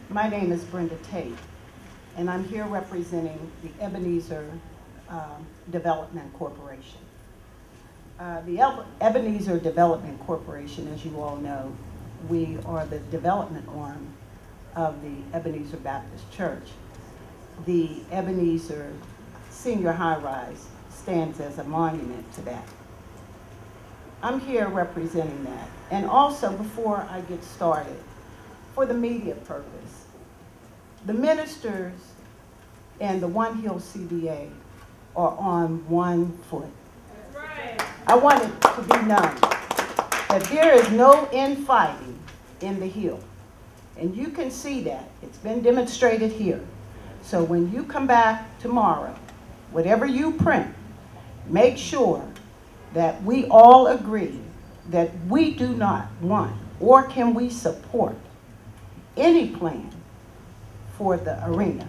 My name is Brenda Tate, and I'm here representing the Ebenezer Development Corporation. The Ebenezer Development Corporation, as you all know, we are the development arm of the Ebenezer Baptist Church. The Ebenezer Senior High Rise stands as a monument to that. I'm here representing that. And also, before I get started, for the media purpose, the ministers and the One Hill CBA are on one foot. That's right. I want it to be known that there is no infighting in the Hill. And you can see that. It's been demonstrated here. So when you come back tomorrow, whatever you print, make sure that we all agree that we do not want or can we support any plan for the arena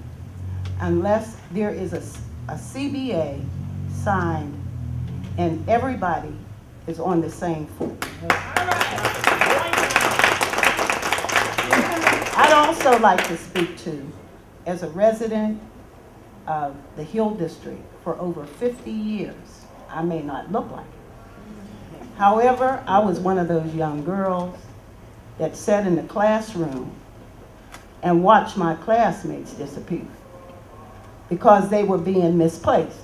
unless there is a CBA signed and everybody is on the same foot. I'd also like to speak to, as a resident of the Hill District for over 50 years, I may not look like it. However, I was one of those young girls that sat in the classroom and watched my classmates disappear because they were being misplaced.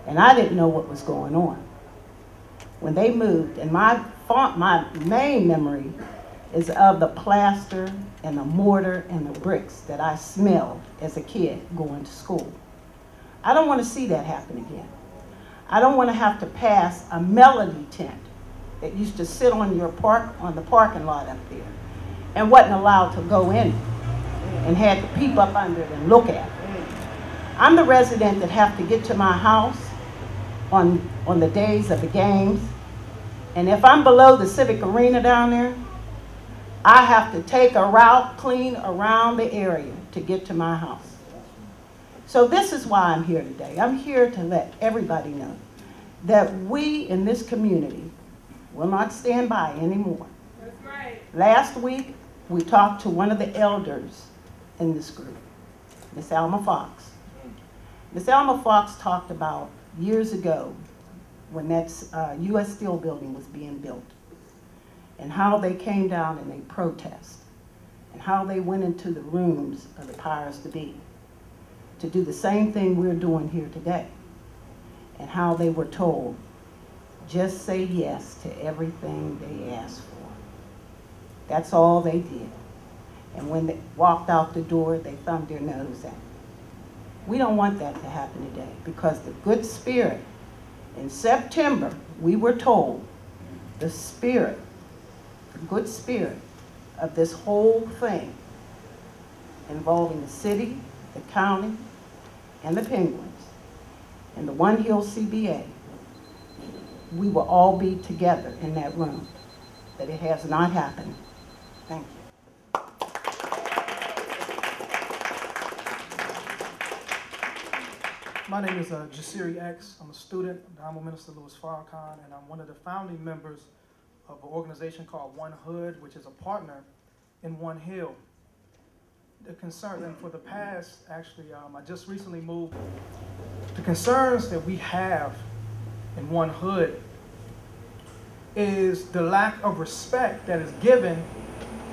And I didn't know what was going on. When they moved, and my main memory is of the plaster and the mortar and the bricks that I smelled as a kid going to school. I don't want to see that happen again. I don't want to have to pass a melody tent that used to sit on the parking lot up there and wasn't allowed to go in and had to peep up under it and look at it. I'm the resident that have to get to my house on the days of the games, and if I'm below the civic arena down there, I have to take a route clean around the area to get to my house. So this is why I'm here today. I'm here to let everybody know that we in this community will not stand by anymore. That's right. Last week, we talked to one of the elders in this group, Miss Alma Fox. Miss Alma Fox talked about years ago when that U.S. Steel building was being built and how they came down and they protest and how they went into the rooms of the powers to be to do the same thing we're doing here today, and how they were told, just say yes to everything they asked for. That's all they did. And when they walked out the door, they thumbed their nose at it. We don't want that to happen today, because the good spirit, in September, we were told the spirit, the good spirit of this whole thing involving the city, the county, and the Penguins, and the One Hill CBA, we will all be together in that room. But it has not happened. Thank you. My name is Jasiri X. I'm a student of the Honorable Minister Louis Farrakhan, and I'm one of the founding members of an organization called One Hood, which is a partner in One Hill. The concern, and for the past, actually, I just recently moved. The concerns that we have in One Hood is the lack of respect that is given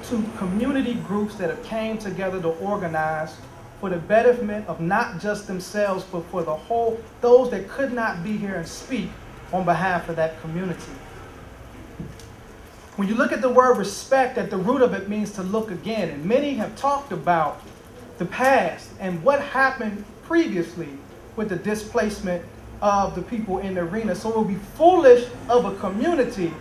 to community groups that have came together to organize for the betterment of not just themselves, but for the whole, those that could not be here and speak on behalf of that community. When you look at the word respect, at the root of it means to look again. And many have talked about the past and what happened previously with the displacement of the people in the arena. So it would be foolish of a community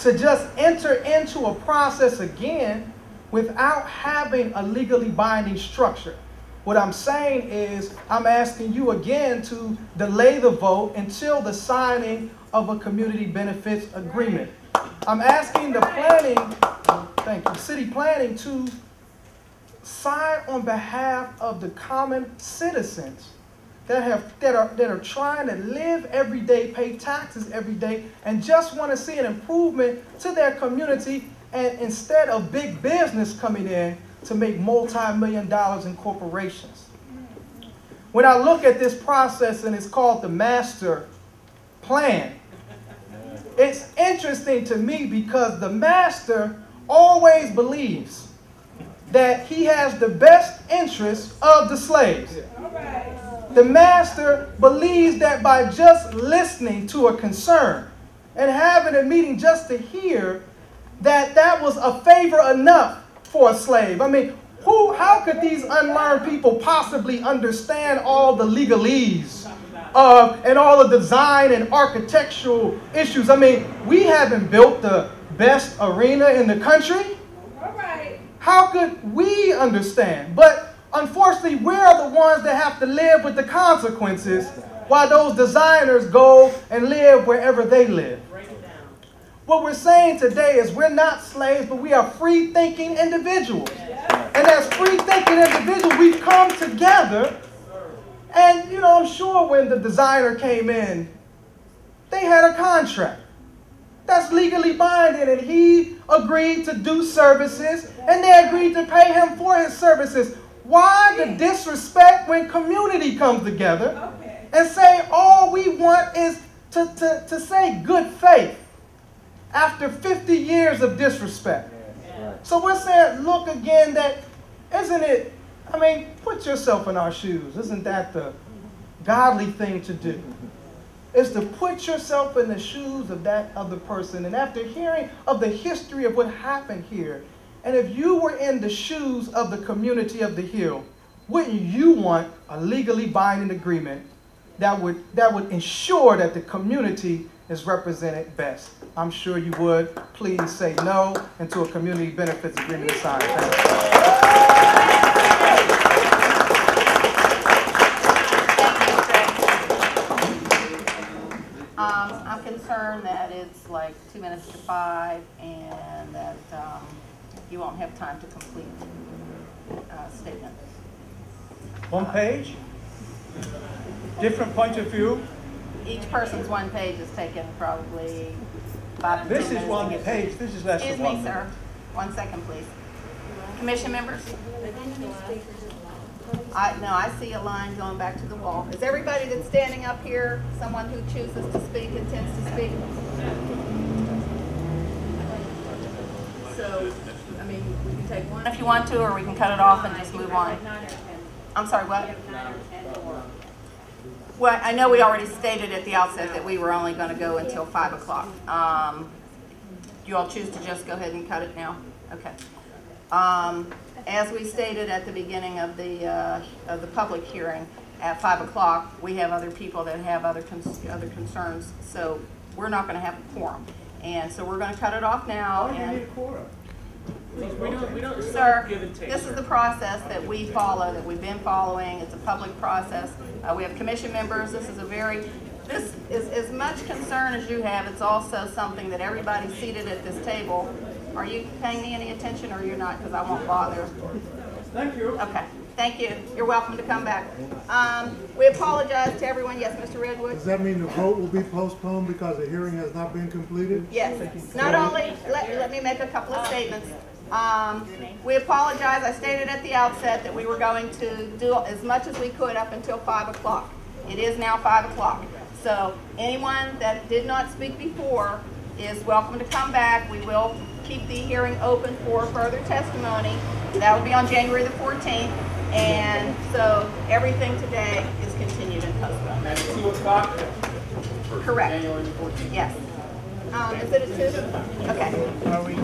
to just enter into a process again without having a legally binding structure. What I'm saying is, I'm asking you again to delay the vote until the signing of a community benefits agreement. I'm asking the city planning to sign on behalf of the common citizens that are trying to live every day, pay taxes every day, and just want to see an improvement to their community, and instead of big business coming in to make multi-million dollars in corporations. When I look at this process, and it's called the master plan, it's interesting to me because the master always believes that he has the best interests of the slaves. The master believes that by just listening to a concern and having a meeting just to hear that that was a favor enough for a slave. I mean, how could these unlearned people possibly understand all the legalese and all the design and architectural issues? I mean, we haven't built the best arena in the country. How could we understand? But unfortunately, we're the ones that have to live with the consequences while those designers go and live wherever they live. What we're saying today is we're not slaves, but we are free-thinking individuals. And as free-thinking individuals, we've come together. And, you know, I'm sure when the designer came in, they had a contract that's legally binding, and he agreed to do services, and they agreed to pay him for his services. Why the disrespect when community comes together and say all we want is to say good faith after 50 years of disrespect? So we're saying, look again, that isn't it, I mean, put yourself in our shoes. Isn't that the godly thing to do? Is to put yourself in the shoes of that other person. And after hearing of the history of what happened here, and if you were in the shoes of the community of the Hill, wouldn't you want a legally binding agreement that would ensure that the community is represented best? I'm sure you would. Please say no until a community benefits agreement is signed. I'm concerned that it's like 2 minutes to 5 and that you won't have time to complete statement. One page, different point of view. Each person's one page is taken probably 5 to 10 minutes. This is one page, this is less than 1 minute. Excuse me, sir. 1 second, please. Commission members? No, I see a line going back to the wall. Is everybody that's standing up here someone who chooses to speak, intends to speak? So, I mean, we can take one if you want to, or we can cut it off and just move on. I'm sorry, what? Well, I know we already stated at the outset that we were only going to go until 5 o'clock. You all choose to just go ahead and cut it now? Okay. As we stated at the beginning of the public hearing, at 5 o'clock, we have other people that have other concerns, so we're not going to have a quorum. And so we're going to cut it off now. Why do you need a quorum? Sir, this is the process that we follow, that we've been following. It's a public process. We have commission members. This is as much concern as you have. It's also something that everybody seated at this table. Are you paying me any attention, or you're not? Because I won't bother. Thank you. Okay. Thank you. You're welcome to come back. We apologize to everyone. Yes, Mr. Redwood? Does that mean the vote will be postponed because the hearing has not been completed? Yes. Not only, let me make a couple of statements. We apologize. I stated at the outset that we were going to do as much as we could up until 5 o'clock. It is now 5 o'clock. So anyone that did not speak before is welcome to come back. We will keep the hearing open for further testimony. That will be on January the 14th. And so everything today is continued and postponed. At 2 o'clock? Correct. January the 14th. Yes. Is it at 2? Okay. Are we